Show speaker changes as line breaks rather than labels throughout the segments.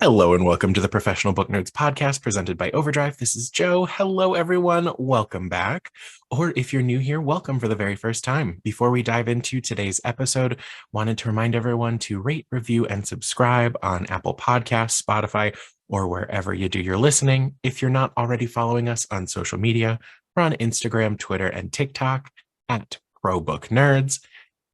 Hello and welcome to the Professional Book Nerds podcast presented by Overdrive. This is Joe. Hello, everyone. Welcome back. Or if you're new here, welcome for the very first time. Before we dive into today's episode, wanted to remind everyone to rate, review, and subscribe on Apple Podcasts, Spotify, or wherever you do your listening. If you're not already following us on social media, we're on Instagram, Twitter, and TikTok at ProBookNerds.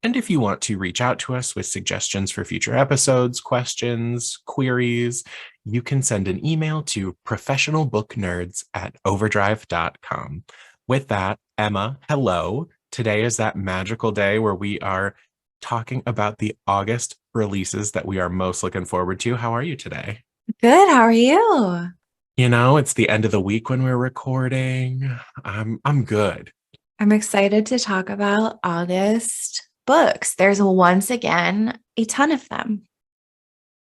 And if you want to reach out to us with suggestions for future episodes, questions, queries, you can send an email to professionalbooknerds@overdrive.com. With that, Emma, hello. Today is that magical day where we are talking about the August releases that we are most looking forward to. How are you today?
Good. How are you?
You know, it's the end of the week when we're recording. I'm good.
I'm excited to talk about August books. There's once again a ton of them.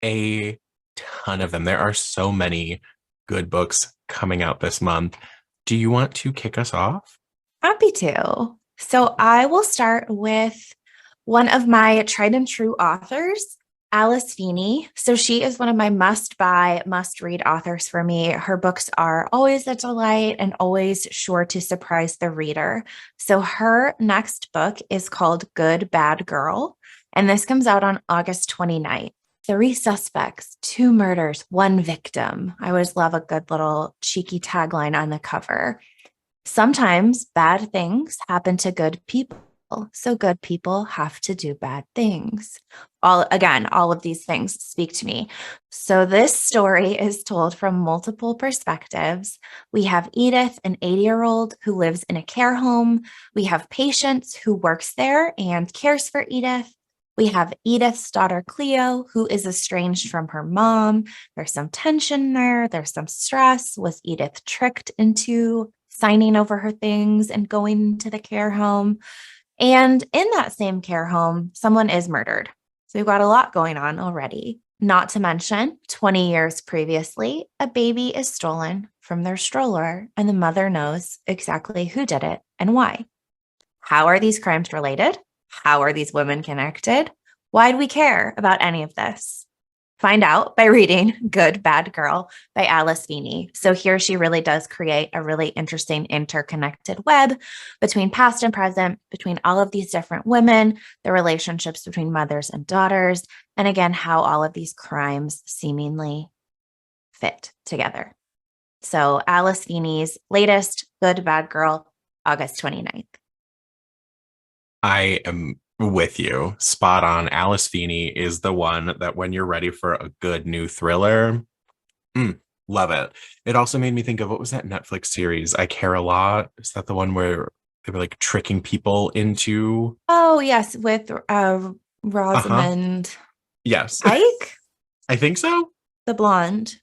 A ton of them. There are so many good books coming out this month. Do you want to kick us off?
Happy to. So I will start with one of my tried and true authors, Alice Feeney. So she is one of my must-buy, must-read authors for me. Her books are always a delight and always sure to surprise the reader. So her next book is called Good, Bad Girl, and this comes out on August 29th. 3 suspects, 2 murders, 1 victim. I always love a good little cheeky tagline on the cover. Sometimes bad things happen to good people. So good people have to do bad things. All of these things speak to me. So this story is told from multiple perspectives. We have Edith, an 80-year-old who lives in a care home. We have Patience, who works there and cares for Edith. We have Edith's daughter, Cleo, who is estranged from her mom. There's some tension there. There's some stress. Was Edith tricked into signing over her things and going to the care home? And in that same care home, someone is murdered. So we've got a lot going on already. Not to mention, 20 years previously, a baby is stolen from their stroller, and the mother knows exactly who did it and why. How are these crimes related? How are these women connected? Why do we care about any of this? Find out by reading Good, Bad Girl by Alice Feeney. So here she really does create a really interesting interconnected web between past and present, between all of these different women, the relationships between mothers and daughters, and again, how all of these crimes seemingly fit together. So Alice Feeney's latest Good, Bad Girl, August 29th.
I am with you. Spot on. Alice Feeney is the one that when you're ready for a good new thriller, love it. It also made me think of, what was that Netflix series? I Care a Lot. Is that the one where they were like tricking people into?
Oh, yes. With Rosamund
Yes.
Pike?
I think so.
The blonde.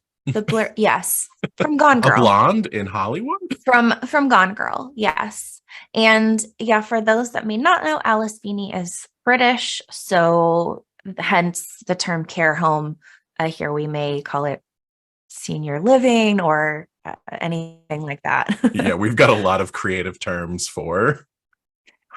Yes. From Gone Girl.
A blonde in Hollywood?
From Gone Girl, yes. And yeah, for those that may not know, Alice Feeney is British, so hence the term care home. Here we may call it senior living or anything like that.
Yeah, we've got a lot of creative terms for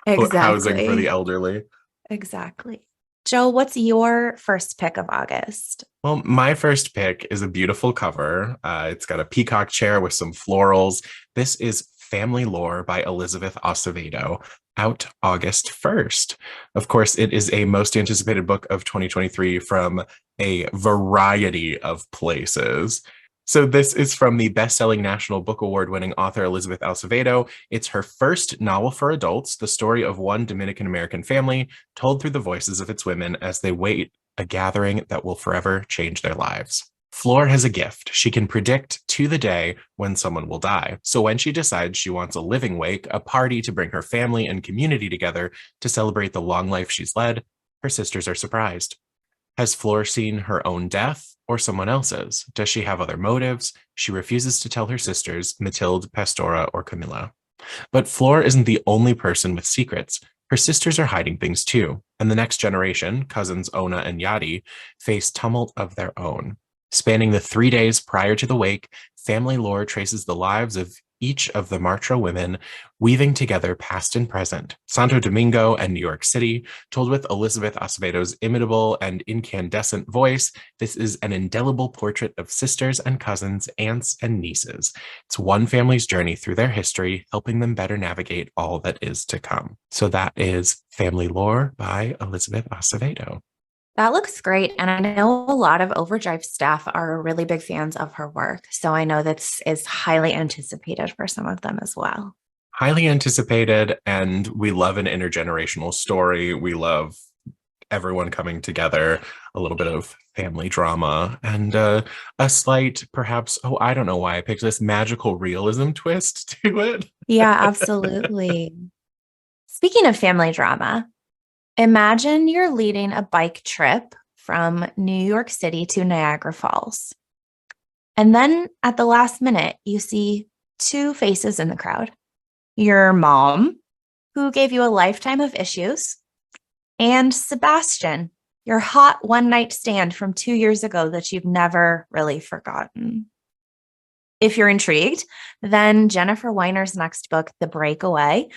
housing for the elderly.
Exactly. Joe, what's your first pick of August?
Well, my first pick is a beautiful cover. It's got a peacock chair with some florals. This is Family Lore by Elizabeth Acevedo, out August 1st. Of course, it is a most anticipated book of 2023 from a variety of places. So this is from the best-selling National Book Award-winning author Elizabeth Acevedo. It's her first novel for adults, the story of one Dominican-American family told through the voices of its women as they wait a gathering that will forever change their lives. Flor has a gift. She can predict to the day when someone will die. So when she decides she wants a living wake, a party to bring her family and community together to celebrate the long life she's led, her sisters are surprised. Has Flor seen her own death or someone else's? Does she have other motives? She refuses to tell her sisters, Mathilde, Pastora, or Camilla. But Flor isn't the only person with secrets. Her sisters are hiding things too, and the next generation, cousins Ona and Yadi, face tumult of their own. Spanning the 3 days prior to the wake, family lore traces the lives of each of the Martra women, weaving together past and present, Santo Domingo and New York City. Told with Elizabeth Acevedo's imitable and incandescent voice, this is an indelible portrait of sisters and cousins, aunts and nieces. It's one family's journey through their history, helping them better navigate all that is to come. So that is Family Lore by Elizabeth Acevedo.
That looks great. And I know a lot of Overdrive staff are really big fans of her work. So I know this is highly anticipated for some of them as well.
Highly anticipated, and we love an intergenerational story. We love everyone coming together, a little bit of family drama, and a slight, perhaps, I don't know why I picked this, magical realism twist to it.
Yeah, absolutely. Speaking of family drama, imagine you're leading a bike trip from New York City to Niagara Falls. And then at the last minute, you see two faces in the crowd. Your mom, who gave you a lifetime of issues, and Sebastian, your hot one-night stand from 2 years ago that you've never really forgotten. If you're intrigued, then Jennifer Weiner's next book, The Breakaway,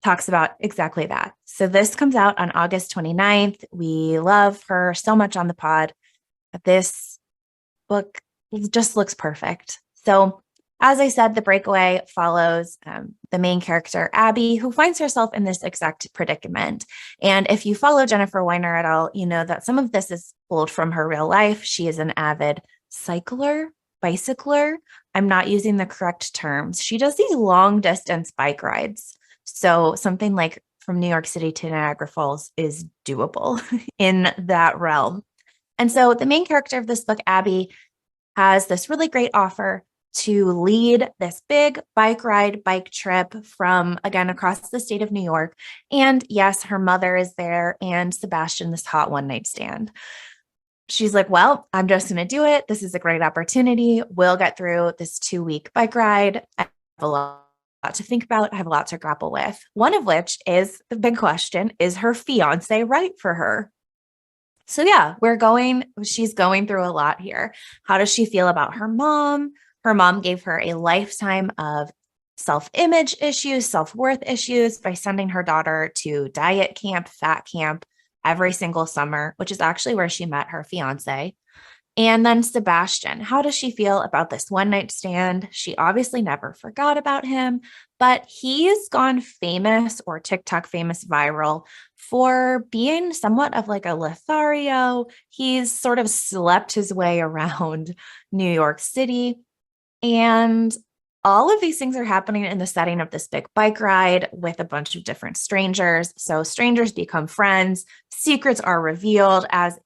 talks about exactly that. So this comes out on August 29th. We love her so much on the pod. This book just looks perfect. So as I said, The Breakaway follows the main character, Abby, who finds herself in this exact predicament. And if you follow Jennifer Weiner at all, you know that some of this is pulled from her real life. She is an avid bicycler. I'm not using the correct terms. She does these long distance bike rides. So something like from New York City to Niagara Falls is doable in that realm. And so the main character of this book, Abby, has this really great offer to lead this big bike trip from, again, across the state of New York. And yes, her mother is there and Sebastian, this hot one-night stand. She's like, well, I'm just going to do it. This is a great opportunity. We'll get through this 2-week bike ride. I have a lot to think about. I have a lot to grapple with. One of which is the big question, is her fiance right for her? So yeah, she's going through a lot here. How does she feel about her mom? Her mom gave her a lifetime of self-image issues, self-worth issues by sending her daughter to diet camp, fat camp every single summer, which is actually where she met her fiance. And then Sebastian, how does she feel about this one-night stand? She obviously never forgot about him, but he's gone famous, or TikTok famous, viral, for being somewhat of like a Lothario. He's sort of slept his way around New York City. And all of these things are happening in the setting of this big bike ride with a bunch of different strangers. So strangers become friends. Secrets are revealed as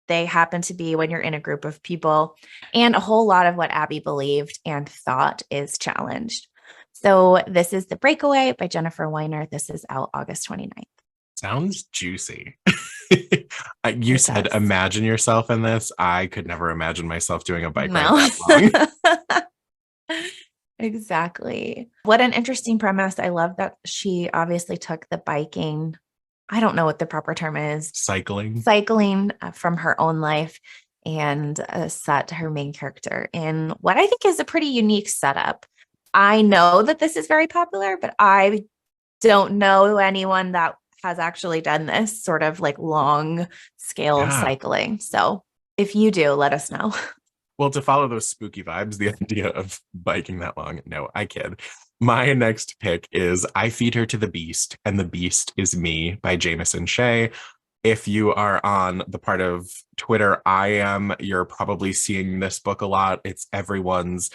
they happen to be when you're in a group of people, and a whole lot of what Abby believed and thought is challenged. So this is The Breakaway by Jennifer Weiner. This is out August 29th.
Sounds juicy. You said, imagine yourself in this. I could never imagine myself doing a bike ride that long.
Exactly. What an interesting premise. I love that she obviously took the biking, I don't know what the proper term is.
Cycling
from her own life and set her main character in what I think is a pretty unique setup. I know that this is very popular, but I don't know anyone that has actually done this sort of like long scale cycling. So if you do, let us know.
Well, to follow those spooky vibes, the idea of biking that long, no, I kid. My next pick is I Feed Her to the Beast, and the Beast is Me by Jamison Shea. If you are on the part of Twitter I am, you're probably seeing this book a lot. It's everyone's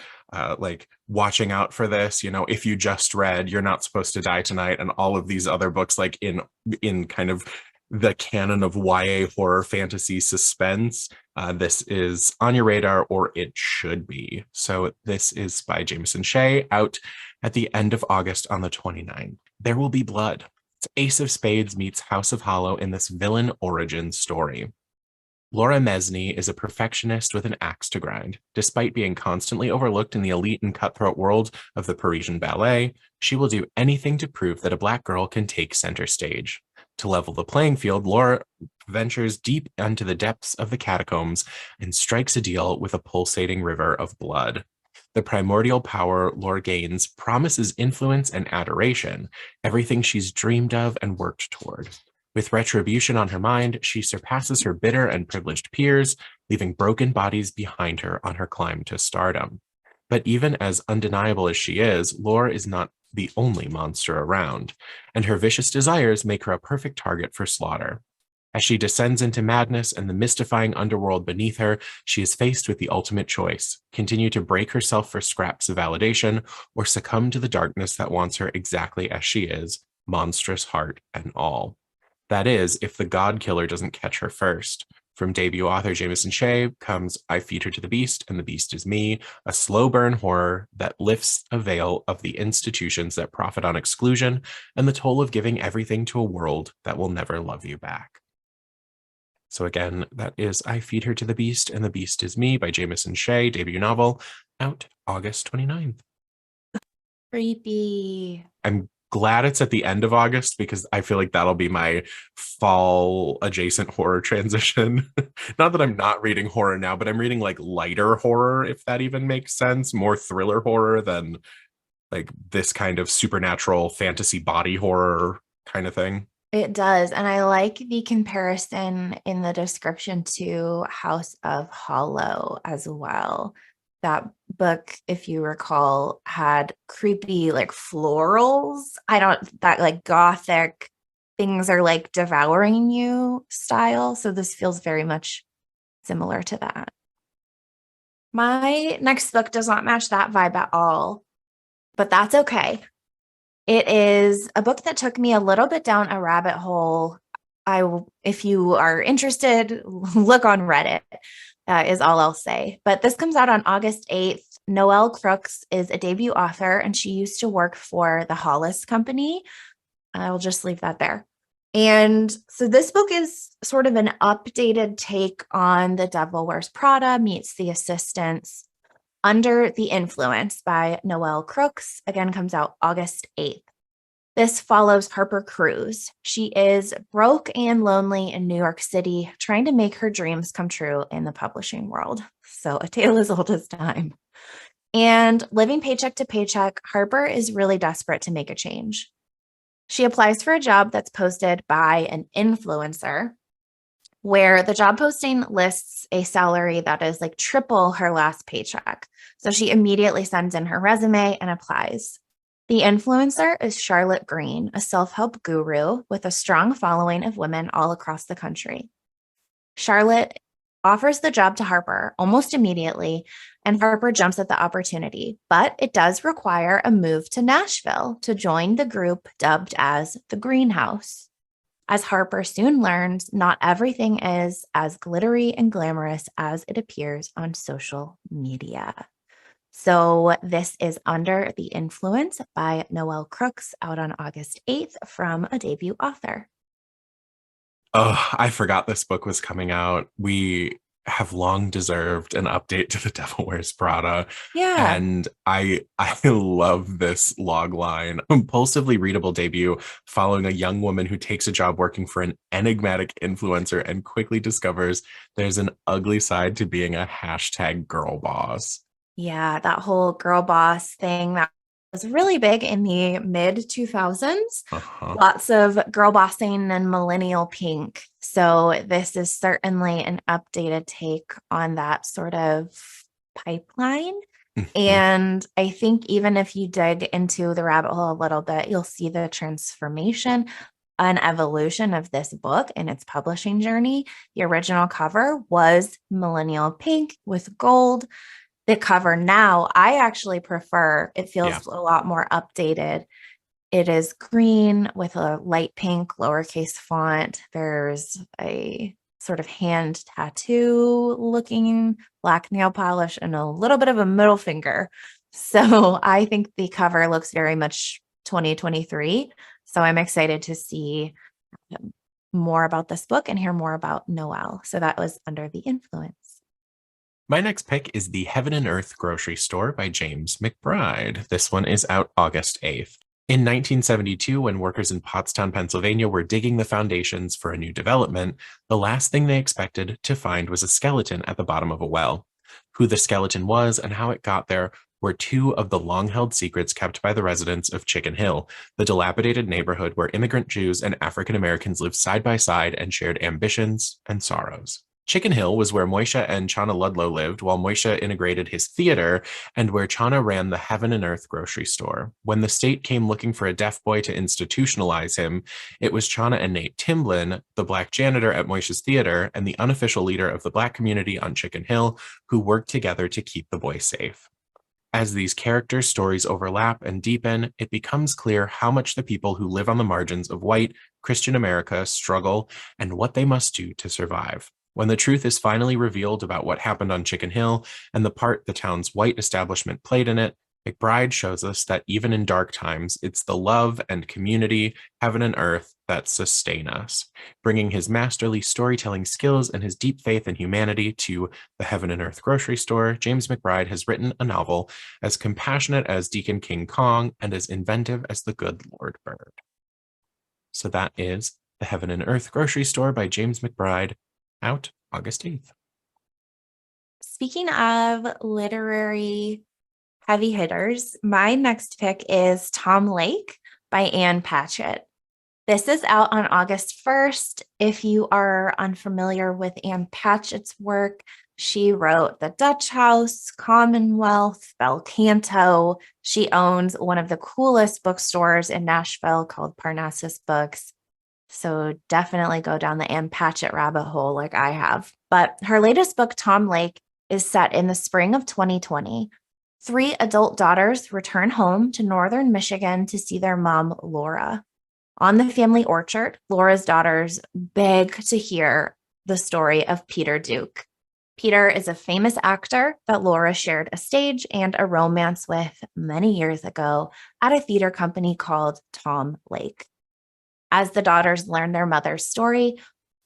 like watching out for this. You know, if you just read You're Not Supposed to Die Tonight and all of these other books like in kind of the canon of YA horror fantasy suspense, this is on your radar, or it should be. So this is by Jamison Shea, out at the end of August on the 29th. There will be blood. It's Ace of Spades meets House of Hollow in this villain origin story. Laura Mesny is a perfectionist with an axe to grind. Despite being constantly overlooked in the elite and cutthroat world of the Parisian ballet, she will do anything to prove that a Black girl can take center stage. To level the playing field, Laura ventures deep into the depths of the catacombs and strikes a deal with a pulsating river of blood. The primordial power Laura gains promises influence and adoration, everything she's dreamed of and worked toward. With retribution on her mind, she surpasses her bitter and privileged peers, leaving broken bodies behind her on her climb to stardom. But even as undeniable as she is, Laura is not the only monster around, and her vicious desires make her a perfect target for slaughter. As she descends into madness and the mystifying underworld beneath her, she is faced with the ultimate choice: continue to break herself for scraps of validation, or succumb to the darkness that wants her exactly as she is, monstrous heart and all. That is, if the God Killer doesn't catch her first. From debut author Jamison Shea comes I Feed Her to the Beast, and the Beast is Me, a slow burn horror that lifts a veil of the institutions that profit on exclusion and the toll of giving everything to a world that will never love you back. So again, that is I Feed Her to the Beast, and the Beast is Me by Jamison Shea, debut novel, out August 29th.
Creepy.
I'm glad it's at the end of August because I feel like that'll be my fall adjacent horror transition. Not that I'm not reading horror now, but I'm reading like lighter horror, if that even makes sense, more thriller horror than like this kind of supernatural fantasy body horror kind of thing.
It does. And I like the comparison in the description to House of Hollow as well. That book, if you recall, had creepy like florals. That like gothic things are like devouring you style. So this feels very much similar to that. My next book does not match that vibe at all, but that's okay. It is a book that took me a little bit down a rabbit hole. If you are interested, look on Reddit, is all I'll say. But this comes out on August 8th. Noelle Crooks is a debut author, and she used to work for the Hollis Company. I will just leave that there. And so this book is sort of an updated take on The Devil Wears Prada meets The Assistants. Under the Influence by Noelle Crooks, again, comes out August 8th. This follows Harper Cruz. She is broke and lonely in New York City, trying to make her dreams come true in the publishing world. So a tale as old as time. And living paycheck to paycheck, Harper is really desperate to make a change. She applies for a job that's posted by an influencer, where the job posting lists a salary that is like triple her last paycheck. So she immediately sends in her resume and applies. The influencer is Charlotte Green, a self-help guru with a strong following of women all across the country. Charlotte offers the job to Harper almost immediately, and Harper jumps at the opportunity, but it does require a move to Nashville to join the group dubbed as the Greenhouse. As Harper soon learns, not everything is as glittery and glamorous as it appears on social media. So this is Under the Influence by Noelle Crooks, out on August 8th from a debut author.
Oh, I forgot this book was coming out. We have long deserved an update to The Devil Wears Prada.
Yeah.
And I love this log line. Impulsively readable debut following a young woman who takes a job working for an enigmatic influencer and quickly discovers there's an ugly side to being a hashtag girl boss.
Yeah, that whole girl boss thing that was really big in the mid 2000s. Lots of girl bossing and millennial pink. So this is certainly an updated take on that sort of pipeline. And I think even if you dig into the rabbit hole a little bit, you'll see the transformation and evolution of this book and its publishing journey. The original cover was millennial pink with gold. The cover now, I actually prefer. It feels a lot more updated. It is green with a light pink lowercase font. There's a sort of hand tattoo looking black nail polish and a little bit of a middle finger. So I think the cover looks very much 2023. So I'm excited to see more about this book and hear more about Noelle. So that was Under the Influence.
My next pick is The Heaven and Earth Grocery Store by James McBride. This one is out August 8th. In 1972, when workers in Pottstown, Pennsylvania were digging the foundations for a new development, the last thing they expected to find was a skeleton at the bottom of a well. Who the skeleton was and how it got there were two of the long-held secrets kept by the residents of Chicken Hill, the dilapidated neighborhood where immigrant Jews and African Americans lived side by side and shared ambitions and sorrows. Chicken Hill was where Moishe and Chana Ludlow lived, while Moishe integrated his theater and where Chana ran the Heaven and Earth grocery store. When the state came looking for a deaf boy to institutionalize him, it was Chana and Nate Timblin, the black janitor at Moishe's theater and the unofficial leader of the black community on Chicken Hill, who worked together to keep the boy safe. As these characters' stories overlap and deepen, it becomes clear how much the people who live on the margins of white Christian America struggle and what they must do to survive. When the truth is finally revealed about what happened on Chicken Hill and the part the town's white establishment played in it, McBride shows us that even in dark times, it's the love and community, heaven and earth, that sustain us. Bringing his masterly storytelling skills and his deep faith in humanity to the Heaven and Earth grocery store, James McBride has written a novel as compassionate as Deacon King Kong and as inventive as the good Lord Bird. So that is The Heaven and Earth grocery store by James McBride, out August 8th.
Speaking of literary heavy hitters, my next pick is Tom Lake by Ann Patchett. This is out on August 1st. If you are unfamiliar with Ann Patchett's work, she wrote The Dutch House, Commonwealth, Bel Canto. She owns one of the coolest bookstores in Nashville called Parnassus Books. So definitely go down the Ann Patchett rabbit hole like I have. But her latest book, Tom Lake, is set in the spring of 2020. 3 adult daughters return home to northern Michigan to see their mom, Laura. On the family orchard, Laura's daughters beg to hear the story of Peter Duke. Peter is a famous actor that Laura shared a stage and a romance with many years ago at a theater company called Tom Lake. As the daughters learn their mother's story,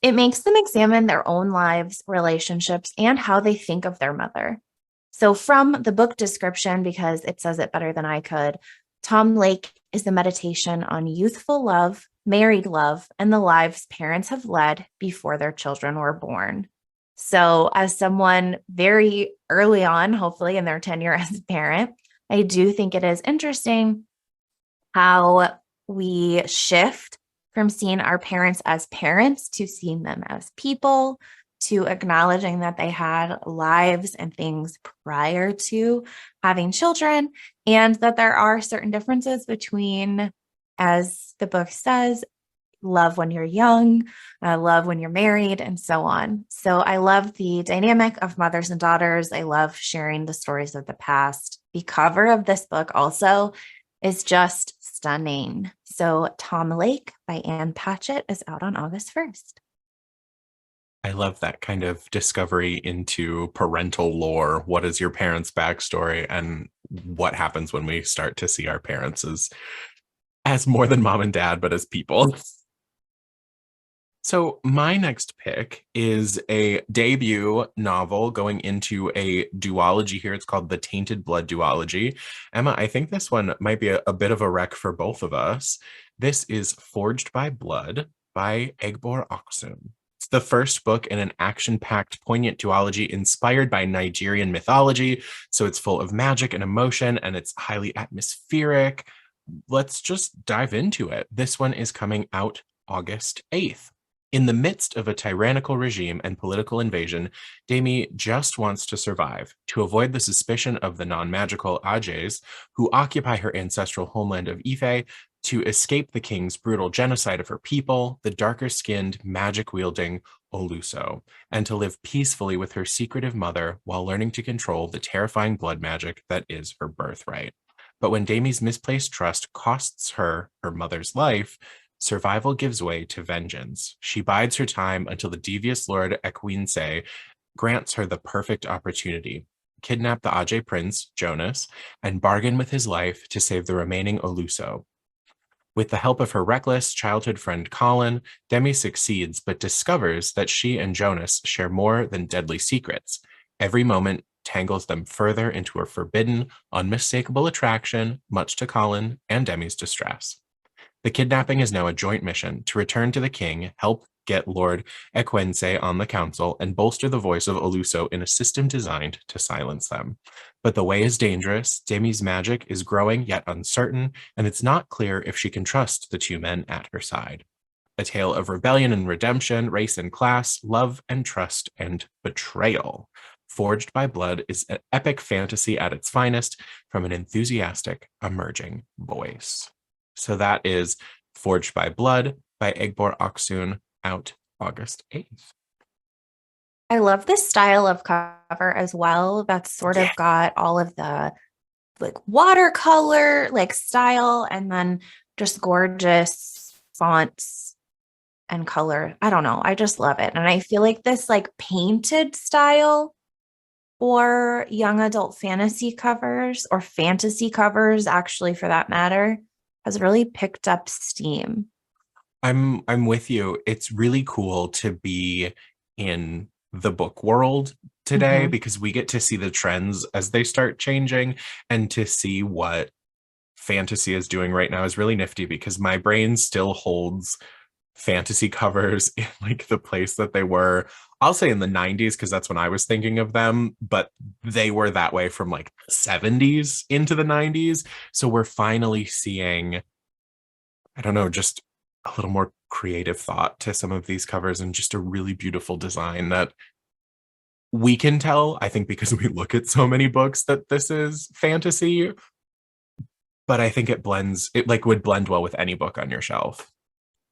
it makes them examine their own lives, relationships, and how they think of their mother. So from the book description, because it says it better than I could, Tom Lake is a meditation on youthful love, married love, and the lives parents have led before their children were born. So as someone very early on, hopefully in their tenure as a parent, I do think it is interesting how we shift from seeing our parents as parents to seeing them as people, to acknowledging that they had lives and things prior to having children, and that there are certain differences between, as the book says, love when you're young, love when you're married, and so on. So I love the dynamic of mothers and daughters. I love sharing the stories of the past. The cover of this book also is just stunning. So Tom Lake by Ann Patchett is out on August 1st.
I love that kind of discovery into parental lore. What is your parents' backstory and what happens when we start to see our parents as more than mom and dad, but as people. So my next pick is a debut novel going into a duology here. It's called The Tainted Blood Duology. Emma, I think this one might be a bit of a wreck for both of us. This is Forged by Blood by Ehigbor Okosun. It's the first book in an action-packed, poignant duology inspired by Nigerian mythology. So it's full of magic and emotion, and it's highly atmospheric. Let's just dive into it. This one is coming out August 8th. In the midst of a tyrannical regime and political invasion, Demi just wants to survive, to avoid the suspicion of the non-magical Ajes, who occupy her ancestral homeland of Ife, to escape the king's brutal genocide of her people, the darker-skinned, magic-wielding Oluso, and to live peacefully with her secretive mother while learning to control the terrifying blood magic that is her birthright. But when Demi's misplaced trust costs her mother's life, survival gives way to vengeance. She bides her time until the devious Lord Ekwinse grants her the perfect opportunity. Kidnap the Aje prince, Jonas, and bargain with his life to save the remaining Oluso. With the help of her reckless childhood friend Colin, Demi succeeds but discovers that she and Jonas share more than deadly secrets. Every moment tangles them further into a forbidden, unmistakable attraction, much to Colin and Demi's distress. The kidnapping is now a joint mission to return to the king, help get Lord Equense on the council, and bolster the voice of Oluso in a system designed to silence them. But the way is dangerous, Demi's magic is growing yet uncertain, and it's not clear if she can trust the two men at her side. A tale of rebellion and redemption, race and class, love and trust, and betrayal. Forged by Blood is an epic fantasy at its finest from an enthusiastic, emerging voice. So that is Forged by Blood by Ehigbor Okosun, out August 8th.
I love this style of cover as well. That's sort of got all of the like watercolor like style and then just gorgeous fonts and color. I don't know. I just love it. And I feel like this like painted style or young adult fantasy covers or fantasy covers, actually, for that matter, has really picked up steam.
I'm with you. It's really cool to be in the book world today because we get to see the trends as they start changing, and to see what fantasy is doing right now is really nifty because my brain still holds fantasy covers in like the place that they were, I'll say in the 90s, because that's when I was thinking of them, but they were that way from like the 70s into the 90s. So we're finally seeing, I don't know, just a little more creative thought to some of these covers and just a really beautiful design that we can tell, I think, because we look at so many books that this is fantasy, but I think it would blend well with any book on your shelf.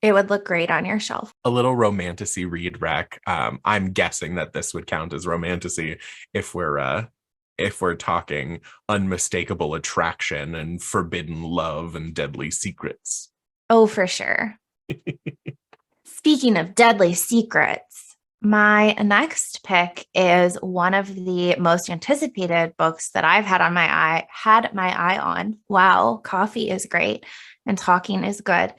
It would look great on your shelf.
A little romantasy read rec. I'm guessing that this would count as romantasy if we're talking unmistakable attraction and forbidden love and deadly secrets.
Oh, for sure. Speaking of deadly secrets, my next pick is one of the most anticipated books that I've had my eye on. Wow, coffee is great and talking is good.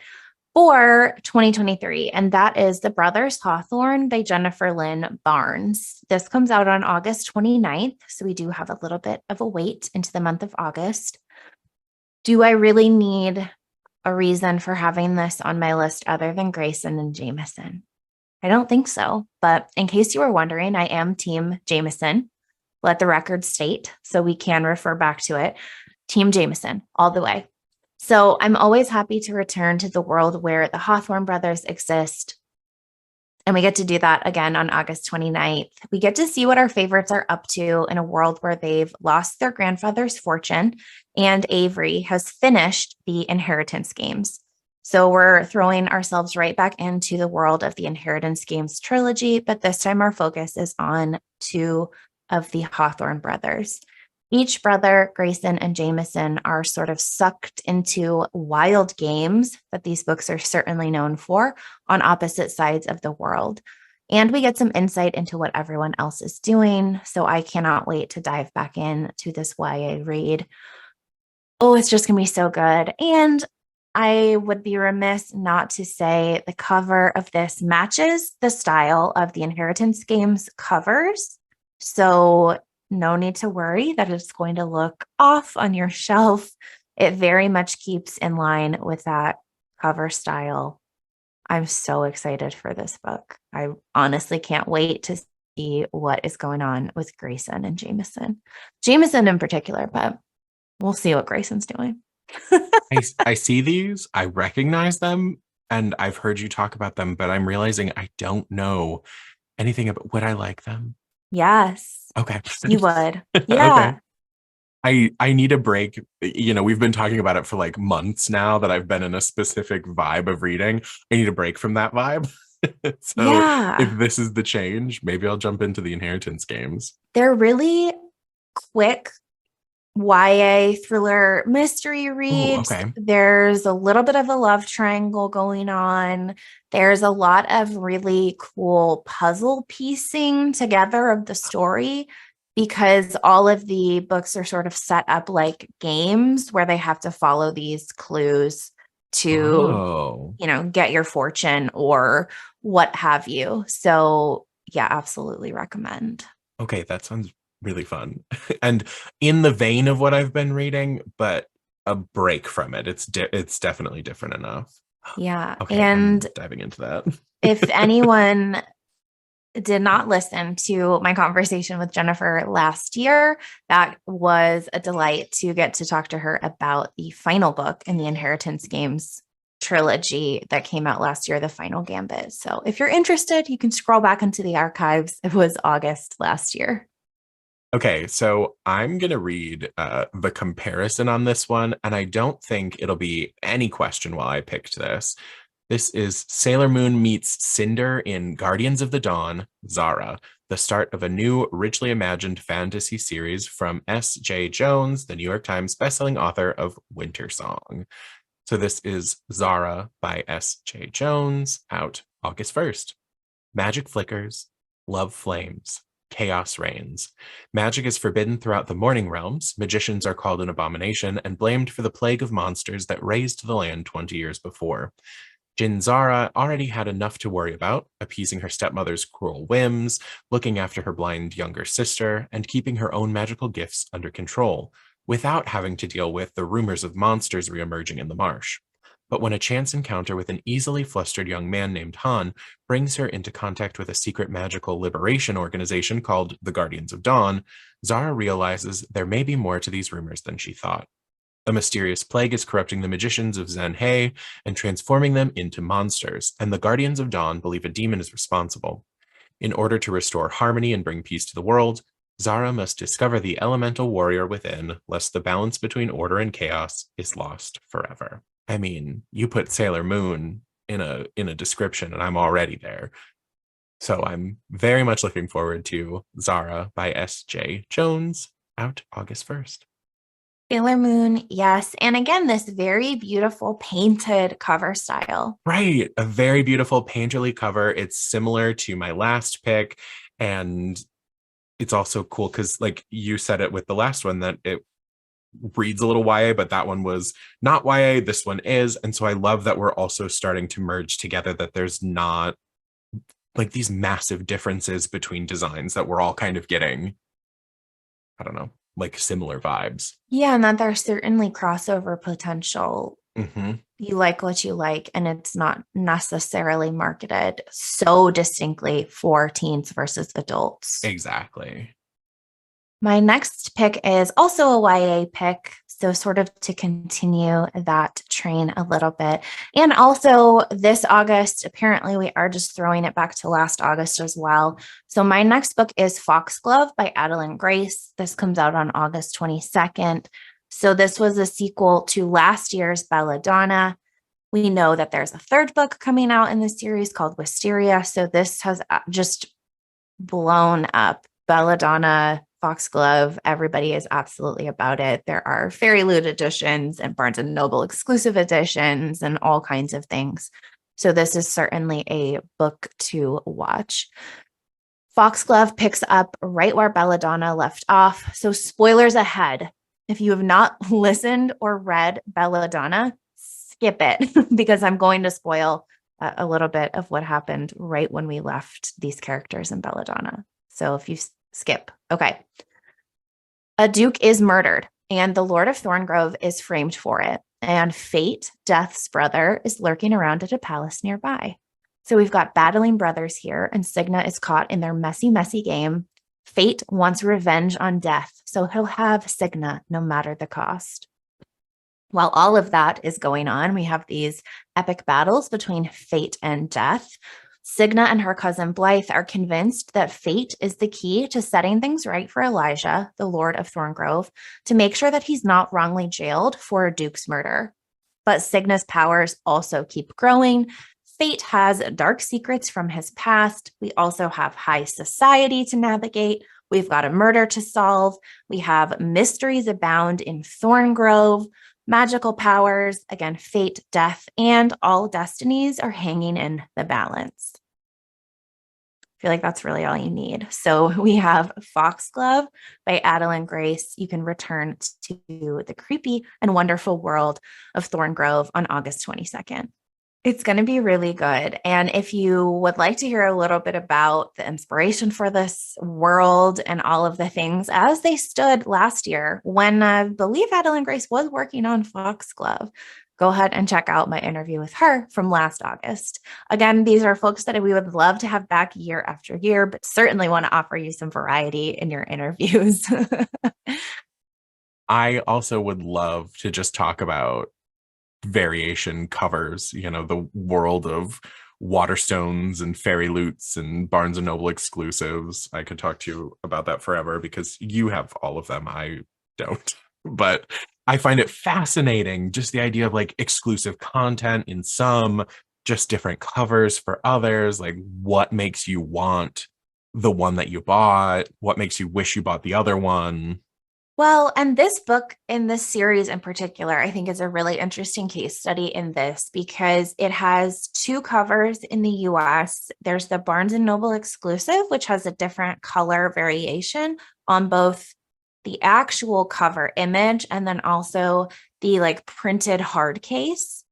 For 2023, and that is The Brothers Hawthorne by Jennifer Lynn Barnes. This comes out on August 29th, so we do have a little bit of a wait into the month of August. Do I really need a reason for having this on my list other than Grayson and Jamison? I don't think so, but in case you were wondering, I am Team Jamison. Let the record state, so we can refer back to it. Team Jamison, all the way. So I'm always happy to return to the world where the Hawthorne brothers exist. And we get to do that again on August 29th. We get to see what our favorites are up to in a world where they've lost their grandfather's fortune and Avery has finished the inheritance games. So we're throwing ourselves right back into the world of the Inheritance Games trilogy, but this time our focus is on two of the Hawthorne brothers. Each brother, Grayson and Jamison, are sort of sucked into wild games that these books are certainly known for on opposite sides of the world. And we get some insight into what everyone else is doing. So I cannot wait to dive back into this YA read. Oh, it's just going to be so good. And I would be remiss not to say the cover of this matches the style of the Inheritance Games covers. So no need to worry that it's going to look off on your shelf. It very much keeps in line with that cover style. I'm so excited for this book. I honestly can't wait to see what is going on with Grayson and Jamison. Jamison in particular, but we'll see what Grayson's doing.
I see these, I recognize them, and I've heard you talk about them, but I'm realizing I don't know anything about, would I like them?
Yes.
Okay.
You would. Yeah.
Okay. I need a break. You know, we've been talking about it for like months now that I've been in a specific vibe of reading. I need a break from that vibe. So if this is the change, maybe I'll jump into the Inheritance Games.
They're really quick YA thriller mystery reads.
Ooh, okay.
There's a little bit of a love triangle going on. There's a lot of really cool puzzle piecing together of the story because all of the books are sort of set up like games where they have to follow these clues to, get your fortune or what have you. So yeah, absolutely recommend.
Okay, that sounds really fun. And in the vein of what I've been reading, but a break from it. It's definitely different enough.
Yeah.
Okay, I'm
And
diving into that.
if anyone did not listen to my conversation with Jennifer last year, that was a delight to get to talk to her about the final book in the Inheritance Games trilogy that came out last year, The Final Gambit. So if you're interested, you can scroll back into the archives. It was August last year.
Okay, so I'm gonna read the comparison on this one, and I don't think it'll be any question why I picked this. This is Sailor Moon meets Cinder in Guardians of the Dawn, Zhara, the start of a new, richly imagined fantasy series from S. Jae-Jones, the New York Times bestselling author of Winter Song. So this is Zhara by S. Jae-Jones, out August 1st. Magic flickers, love flames, chaos reigns. Magic is forbidden throughout the Morning Realms. Magicians are called an abomination and blamed for the plague of monsters that razed the land 20 years before. Zhara already had enough to worry about, appeasing her stepmother's cruel whims, looking after her blind younger sister, and keeping her own magical gifts under control, without having to deal with the rumors of monsters reemerging in the marsh. But when a chance encounter with an easily flustered young man named Han brings her into contact with a secret magical liberation organization called the Guardians of Dawn, Zhara realizes there may be more to these rumors than she thought. A mysterious plague is corrupting the magicians of Zhen-He and transforming them into monsters, and the Guardians of Dawn believe a demon is responsible. In order to restore harmony and bring peace to the world, Zhara must discover the elemental warrior within, lest the balance between order and chaos is lost forever. I mean, you put Sailor Moon in a description, and I'm already there. So I'm very much looking forward to Zhara by S.J. Jones, out August 1st.
Sailor Moon, yes. And again, this very beautiful painted cover style.
Right. A very beautiful painterly cover. It's similar to my last pick. And it's also cool because, like you said it with the last one, that it reads a little YA, but that one was not YA. This one is. And so I love that we're also starting to merge together, that there's not like these massive differences between designs, that we're all kind of getting, I don't know, like similar vibes.
Yeah, and that there's certainly crossover potential.
Mm-hmm.
You like what you like, and it's not necessarily marketed so distinctly for teens versus adults.
Exactly.
My next pick is also a YA pick. So, sort of to continue that train a little bit. And also, this August, apparently, we are just throwing it back to last August as well. So, my next book is Foxglove by Adalyn Grace. This comes out on August 22nd. So, this was a sequel to last year's Belladonna. We know that there's a third book coming out in the series called Wisteria. So, this has just blown up. Belladonna, Foxglove, everybody is absolutely about it. There are Fairy Loot editions and Barnes and Noble exclusive editions and all kinds of things. So this is certainly a book to watch. Foxglove picks up right where Belladonna left off. So spoilers ahead. If you have not listened or read Belladonna, skip it because I'm going to spoil a little bit of what happened right when we left these characters in Belladonna. So if you skip, okay. A duke is murdered, and the Lord of Thorngrove is framed for it. And Fate, Death's brother, is lurking around at a palace nearby. So we've got battling brothers here, and Cigna is caught in their messy, messy game. Fate wants revenge on Death, so he'll have Cigna no matter the cost. While all of that is going on, we have these epic battles between Fate and Death. Cigna and her cousin Blythe are convinced that fate is the key to setting things right for Elijah, the Lord of Thorngrove, to make sure that he's not wrongly jailed for a duke's murder. But Cigna's powers also keep growing. Fate has dark secrets from his past. We also have high society to navigate. We've got a murder to solve. We have mysteries abound in Thorngrove. Magical powers, again, fate, death, and all destinies are hanging in the balance. I feel like that's really all you need. So we have Foxglove by Adalyn Grace. You can return to the creepy and wonderful world of Thorngrove on August 22nd. It's going to be really good. And if you would like to hear a little bit about the inspiration for this world and all of the things as they stood last year, when I believe Adalyn Grace was working on Foxglove, go ahead and check out my interview with her from last August. Again, these are folks that we would love to have back year after year, but certainly want to offer you some variety in your interviews.
I also would love to just talk about variation covers, the world of Waterstones and Fairy Loots and Barnes and Noble exclusives. I could talk to you about that forever because you have all of them. I don't. But I find it fascinating, just the idea of like exclusive content in some, just different covers for others. Like, what makes you want the one that you bought? What makes you wish you bought the other one?
Well, and this book in this series in particular, I think is a really interesting case study in this because it has two covers in the US. There's the Barnes and Noble exclusive, which has a different color variation on both the actual cover image and then also the like printed hard case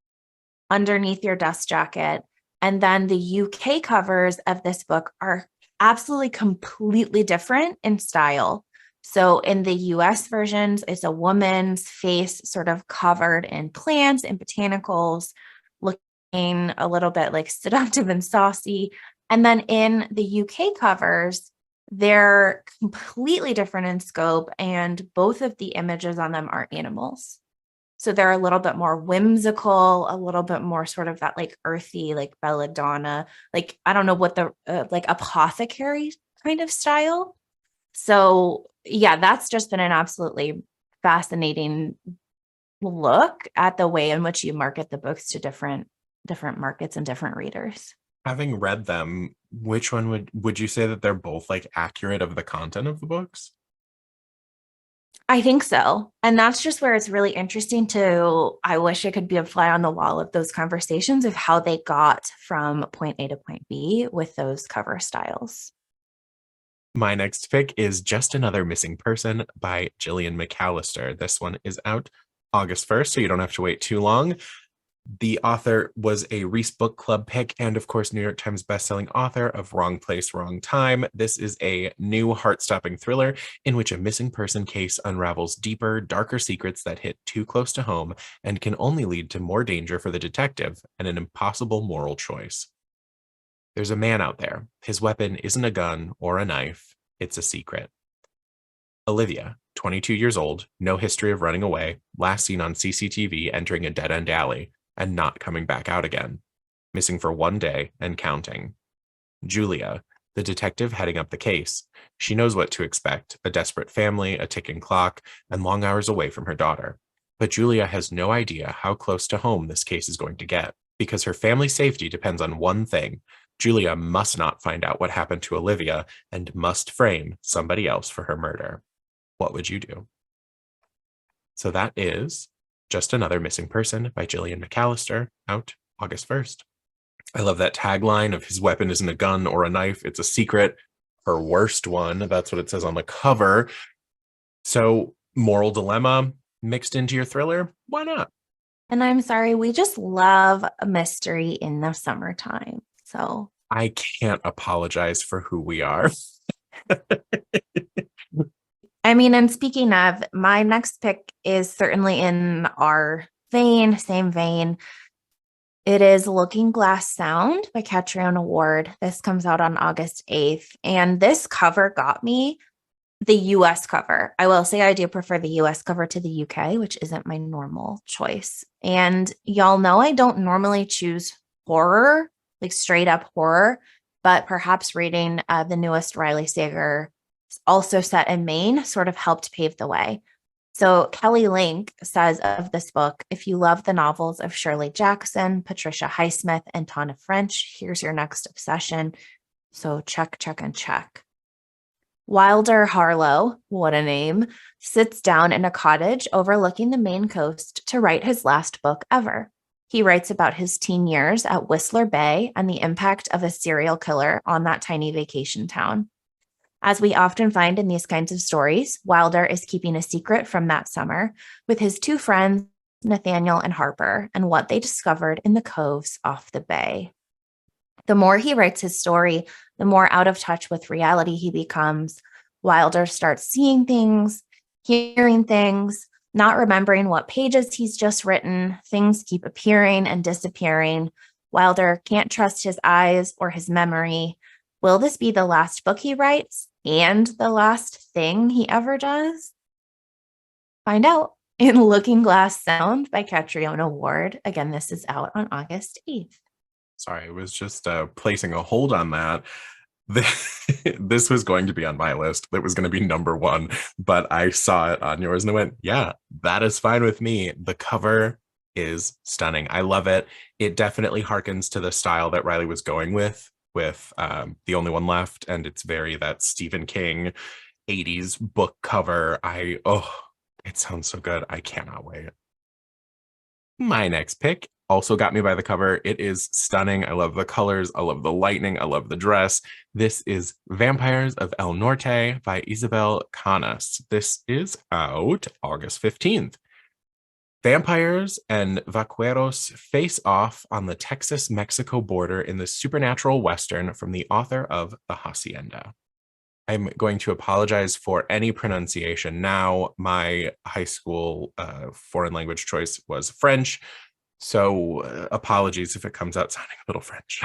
underneath your dust jacket. And then the UK covers of this book are absolutely completely different in style. So in the US versions, it's a woman's face sort of covered in plants and botanicals, looking a little bit like seductive and saucy. And then in the UK covers, they're completely different in scope, and both of the images on them are animals. So they're a little bit more whimsical, a little bit more sort of that like earthy, like belladonna, like I don't know what the like apothecary kind of style. So yeah, that's just been an absolutely fascinating look at the way in which you market the books to different markets and different readers.
Having read them, which one would you say that they're both like accurate of the content of the books?
I think so. And that's just where it's really interesting to, I wish I could be a fly on the wall of those conversations of how they got from point A to point B with those cover styles.
My next pick is Just Another Missing Person by Gillian McAllister. This one is out August 1st, so you don't have to wait too long. The author was a Reese Book Club pick and, of course, New York Times bestselling author of Wrong Place, Wrong Time. This is a new heart-stopping thriller in which a missing person case unravels deeper, darker secrets that hit too close to home and can only lead to more danger for the detective and an impossible moral choice. There's a man out there. His weapon isn't a gun or a knife. It's a secret. Olivia, 22 years old, no history of running away, last seen on CCTV entering a dead-end alley and not coming back out again. Missing for 1 day and counting. Julia, the detective heading up the case. She knows what to expect, a desperate family, a ticking clock, and long hours away from her daughter. But Julia has no idea how close to home this case is going to get, because her family's safety depends on one thing. Julia must not find out what happened to Olivia and must frame somebody else for her murder. What would you do? So that is Just Another Missing Person by Gillian McAllister, out August 1st. I love that tagline of his weapon isn't a gun or a knife, it's a secret. Her worst one, that's what it says on the cover. So, moral dilemma mixed into your thriller, why not?
And I'm sorry, we just love a mystery in the summertime. So
I can't apologize for who we are.
I mean, and speaking of, my next pick is certainly in our vein, same vein. It is Looking Glass Sound by Catriona Ward. This comes out on August 8th. And this cover got me the US cover. I will say I do prefer the US cover to the UK, which isn't my normal choice. And y'all know I don't normally choose horror, like straight up horror, but perhaps reading the newest Riley Sager, also set in Maine, sort of helped pave the way. So Kelly Link says of this book, if you love the novels of Shirley Jackson, Patricia Highsmith, and Tana French, here's your next obsession. So check, check, and check. Wilder Harlow, what a name, sits down in a cottage overlooking the Maine coast to write his last book ever. He writes about his teen years at Whistler Bay and the impact of a serial killer on that tiny vacation town. As we often find in these kinds of stories, Wilder is keeping a secret from that summer with his two friends Nathaniel, and Harper, and what they discovered in the coves off the bay. The more he writes his story, the more out of touch with reality he becomes. Wilder starts seeing things, hearing things, not remembering what pages he's just written. Things keep appearing and disappearing. Wilder can't trust his eyes or his memory. Will this be the last book he writes and the last thing he ever does? Find out in Looking Glass Sound by Catriona Ward. Again, this is out on August 8th.
Sorry, I was just placing a hold on that. This was going to be on my list. It was going to be number one, but I saw it on yours and I went, yeah, that is fine with me. The cover is stunning. I love it. It definitely harkens to the style that Riley was going with The Only One Left. And it's very that Stephen King 80s book cover. It sounds so good. I cannot wait. My next pick also got me by the cover. It is stunning. I love the colors. I love the lightning. I love the dress. This is Vampires of El Norte by Isabel Canas. This is out August 15th. Vampires and vaqueros face off on the Texas-Mexico border in the supernatural Western from the author of The Hacienda. I'm going to apologize for any pronunciation now. My high school foreign language choice was French, so apologies if it comes out sounding a little French.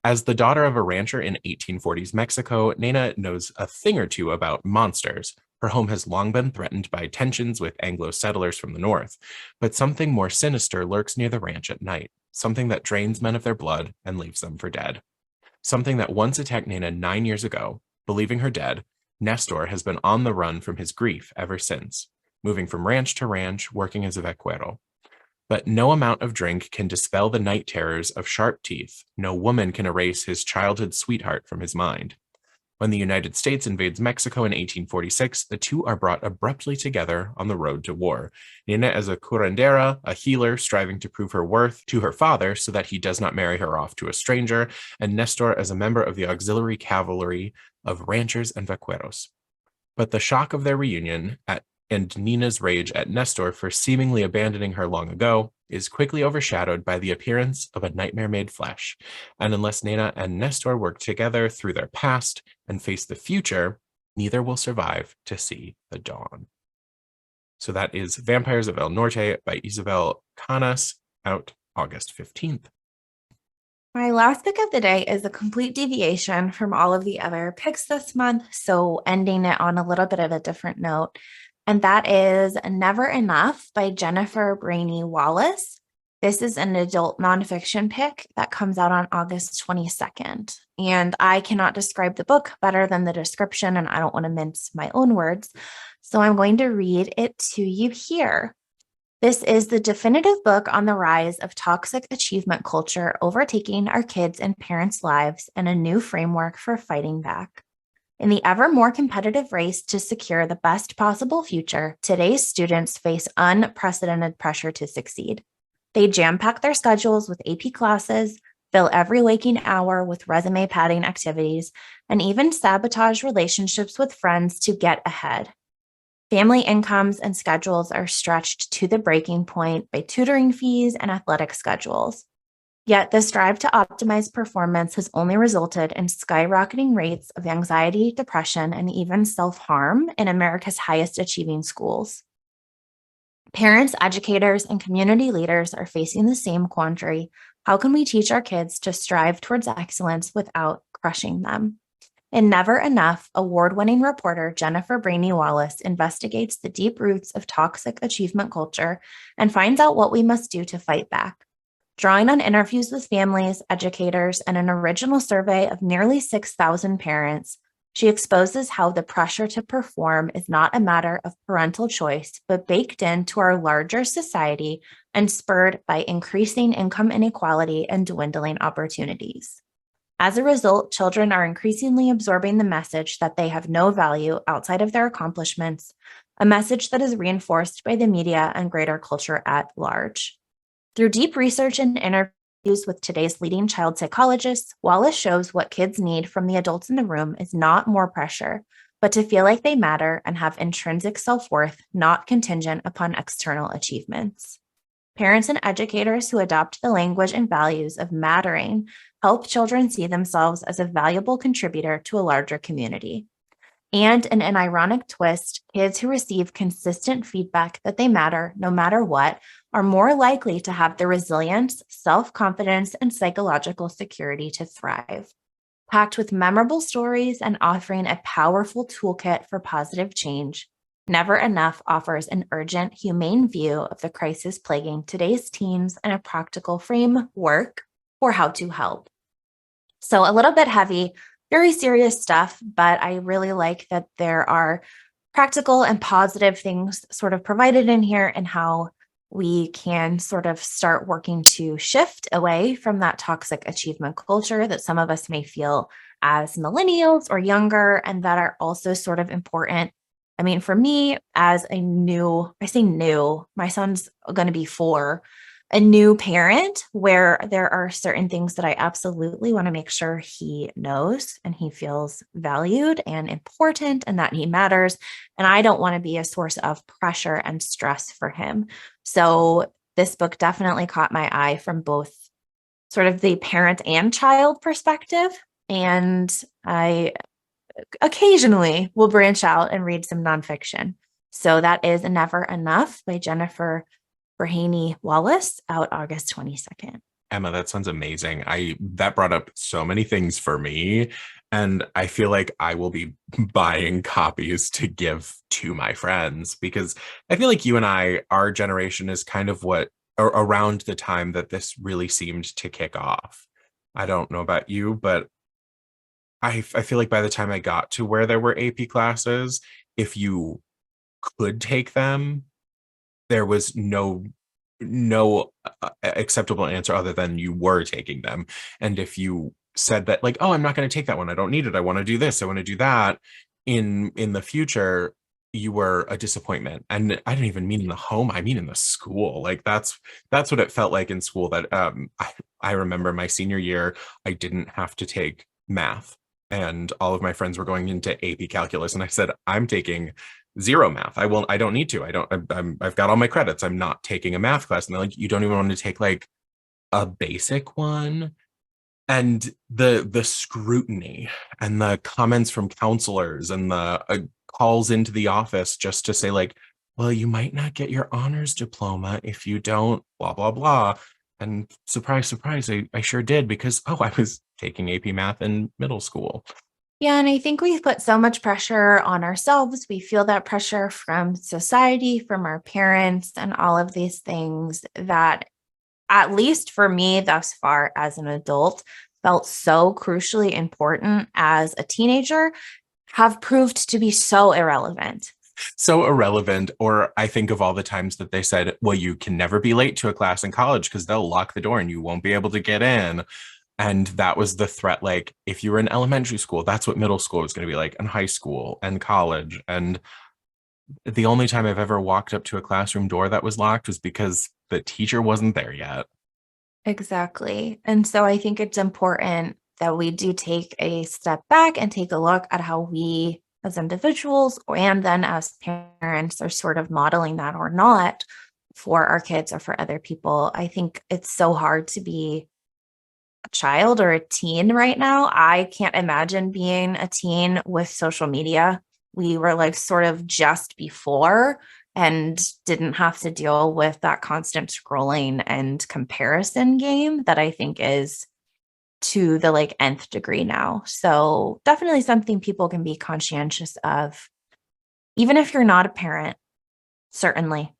As the daughter of a rancher in 1840s Mexico, Nena knows a thing or two about monsters. Her home has long been threatened by tensions with Anglo settlers from the north, but something more sinister lurks near the ranch at night, something that drains men of their blood and leaves them for dead. Something that once attacked Nena 9 years ago. Believing her dead, Nestor has been on the run from his grief ever since, moving from ranch to ranch, working as a vaquero. But no amount of drink can dispel the night terrors of Sharp Teeth. No woman can erase his childhood sweetheart from his mind. When the United States invades Mexico in 1846, the two are brought abruptly together on the road to war. Nena as a curandera, a healer striving to prove her worth to her father so that he does not marry her off to a stranger, and Nestor as a member of the auxiliary cavalry of ranchers and vaqueros. But the shock of their reunion and Nina's rage at Nestor for seemingly abandoning her long ago is quickly overshadowed by the appearance of a nightmare made flesh. And unless Nena and Nestor work together through their past and face the future, neither will survive to see the dawn. So that is Vampires of El Norte by Isabel Canas, out August 15th.
My last pick of the day is a complete deviation from all of the other picks this month, so ending it on a little bit of a different note. And that is Never Enough by Jennifer Breheny Wallace. This is an adult nonfiction pick that comes out on August 22nd. And I cannot describe the book better than the description, and I don't want to mince my own words. So I'm going to read it to you here. This is the definitive book on the rise of toxic achievement culture overtaking our kids' and parents' lives and a new framework for fighting back. In the ever more competitive race to secure the best possible future, today's students face unprecedented pressure to succeed. They jam-pack their schedules with AP classes, fill every waking hour with resume padding activities, and even sabotage relationships with friends to get ahead. Family incomes and schedules are stretched to the breaking point by tutoring fees and athletic schedules. Yet this drive to optimize performance has only resulted in skyrocketing rates of anxiety, depression, and even self-harm in America's highest achieving schools. Parents, educators, and community leaders are facing the same quandary. How can we teach our kids to strive towards excellence without crushing them? In Never Enough, award-winning reporter Jennifer Breheny Wallace investigates the deep roots of toxic achievement culture and finds out what we must do to fight back. Drawing on interviews with families, educators, and an original survey of nearly 6,000 parents, she exposes how the pressure to perform is not a matter of parental choice, but baked into our larger society and spurred by increasing income inequality and dwindling opportunities. As a result, children are increasingly absorbing the message that they have no value outside of their accomplishments, a message that is reinforced by the media and greater culture at large. Through deep research and interviews with today's leading child psychologists, Wallace shows what kids need from the adults in the room is not more pressure, but to feel like they matter and have intrinsic self-worth, not contingent upon external achievements. Parents and educators who adopt the language and values of mattering help children see themselves as a valuable contributor to a larger community. And in an ironic twist, kids who receive consistent feedback that they matter no matter what are more likely to have the resilience, self-confidence, and psychological security to thrive. Packed with memorable stories and offering a powerful toolkit for positive change, Never Enough offers an urgent, humane view of the crisis plaguing today's teens and a practical framework for how to help. So a little bit heavy, very serious stuff, but I really like that there are practical and positive things sort of provided in here and how we can sort of start working to shift away from that toxic achievement culture that some of us may feel as millennials or younger, and that are also sort of important. I mean, for me, as a new, I say new, my son's going to be 4, a new parent, where there are certain things that I absolutely want to make sure he knows and he feels valued and important and that he matters. And I don't want to be a source of pressure and stress for him. So this book definitely caught my eye from both sort of the parent and child perspective. And I occasionally will branch out and read some nonfiction. So that is Never Enough by Jennifer Breheny Wallace, out August 22nd.
Emma, that sounds amazing. That brought up so many things for me, and I feel like I will be buying copies to give to my friends, because I feel like you and I, our generation is kind of around the time that this really seemed to kick off. I don't know about you, but I feel like by the time I got to where there were AP classes, if you could take them, there was no acceptable answer other than you were taking them. And if you said that, like, oh, I'm not going to take that one, I don't need it, I want to do this, I want to do that, in the future, you were a disappointment. And I don't even mean in the home, I mean in the school. Like that's what it felt like in school. That I remember my senior year, I didn't have to take math, and all of my friends were going into AP calculus, and I said, I'm taking 0 math. I don't need to. I've got all my credits. I'm not taking a math class. And they're like, you don't even want to take like a basic one? And the scrutiny and the comments from counselors and the calls into the office just to say like, well, you might not get your honors diploma if you don't blah, blah, blah. And surprise, surprise, I sure did, because, oh, I was taking AP math in middle school.
Yeah, and I think we've put so much pressure on ourselves. We feel that pressure from society, from our parents, and all of these things that, at least for me thus far as an adult, felt so crucially important as a teenager, have proved to be so irrelevant.
So irrelevant. Or I think of all the times that they said, well, you can never be late to a class in college because they'll lock the door and you won't be able to get in. And that was the threat. Like, if you were in elementary school, that's what middle school was going to be like, and high school and college. And the only time I've ever walked up to a classroom door that was locked was because the teacher wasn't there yet.
Exactly. And so I think it's important that we do take a step back and take a look at how we as individuals and then as parents are sort of modeling that or not for our kids or for other people. I think it's so hard to be a child or a teen right now. I can't imagine being a teen with social media. We were like sort of just before and didn't have to deal with that constant scrolling and comparison game that I think is to the like nth degree now. So definitely something people can be conscientious of, even if you're not a parent, certainly.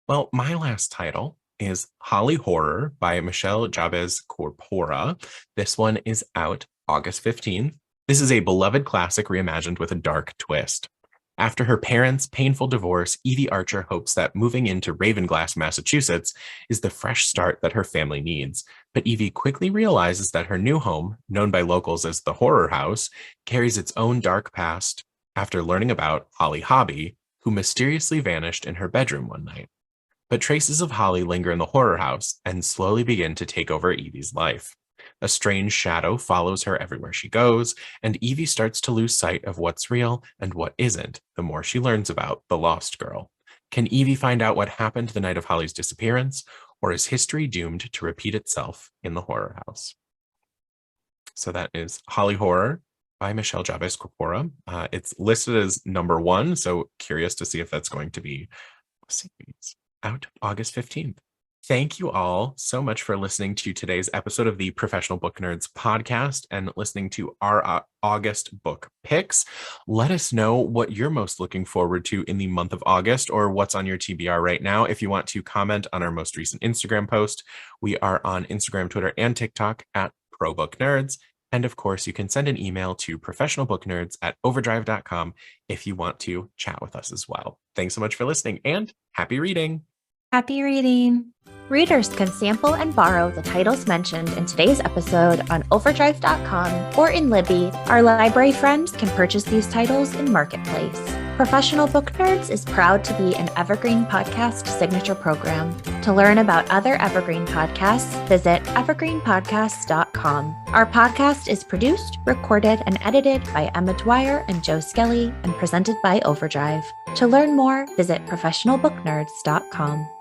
Well, my last title is Holly Horror by Michelle Chavez Corpora. This one is out August 15th. This is a beloved classic reimagined with a dark twist. After her parents' painful divorce, Evie Archer hopes that moving into Ravenglass, Massachusetts, is the fresh start that her family needs. But Evie quickly realizes that her new home, known by locals as the Horror House, carries its own dark past after learning about Holly Hobby, who mysteriously vanished in her bedroom one night. But traces of Holly linger in the Horror House and slowly begin to take over Evie's life. A strange shadow follows her everywhere she goes, and Evie starts to lose sight of what's real and what isn't the more she learns about the lost girl. Can Evie find out what happened the night of Holly's disappearance, or is history doomed to repeat itself in the horror house? So that is Holly Horror by Michelle Chavez Corpora. It's listed as number 1, so curious to see if that's going to be a series out August 15th. Thank you all so much for listening to today's episode of the Professional Book Nerds podcast and listening to our August book picks. Let us know what you're most looking forward to in the month of August, or what's on your TBR right now. If you want to comment on our most recent Instagram post, we are on Instagram, Twitter, and TikTok at ProBookNerds. And of course, you can send an email to professionalbooknerds@overdrive.com if you want to chat with us as well. Thanks so much for listening, and happy reading.
Happy reading. Readers can sample and borrow the titles mentioned in today's episode on overdrive.com or in Libby. Our library friends can purchase these titles in Marketplace. Professional Book Nerds is proud to be an Evergreen Podcast signature program. To learn about other Evergreen podcasts, visit evergreenpodcasts.com. Our podcast is produced, recorded, and edited by Emma Dwyer and Joe Skelly and presented by Overdrive. To learn more, visit professionalbooknerds.com.